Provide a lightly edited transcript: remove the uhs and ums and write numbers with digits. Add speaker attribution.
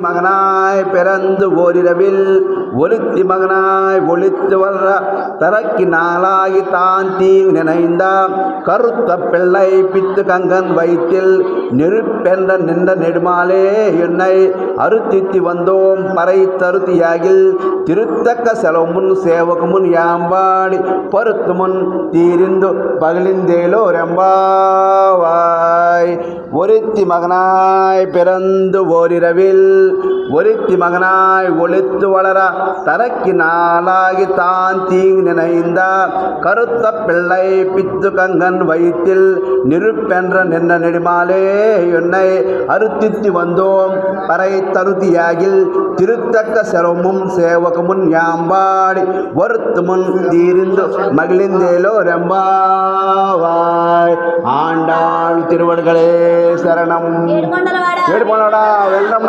Speaker 1: மகனாய் பிறந்து ஓரிரவில் ஒருத்தி மகனாய் ஒளித்து வர தரக்கி நாளாகி தான் தீ நினைந்த கருத்த பிள்ளை பித்து கங்கன் வயிற்றில் நெருப்பென்ற நின்ற நெடுமாலே என்னை அறுத்தித்தி வந்தோம் பறை தருத்தியாகில் திருத்தக்க செலவுமுன் சேவகமுன் யாம்பாடி பருத்து முன் தீரிந்து பகலிந்தேலோ ரெம்பாவாய். ஒருத்தி மகனாய் பிறந்து ஓரிரவில் ஒருத்தி மகனாய் ஒளித்து வளர தரக்கி நாளாகி தான் தீங்கு நினைந்த கருத்த பிள்ளை பித்து கங்கன் வயிற்றில் நெருப்பென்ற நின்ற நெடுமாலே என்னை அறுத்தித்தி வந்தோம் பறை தருத்தியாகில் திருத்தக்க செலவும் சேவகமுன் யாம்பாடி வருத்து முன் தீரிந்து மகிழ்ந்தேலோ ரெம்பாவாய். ஆண்டாள் திருவடிகளே சரணம். வெள்ளம்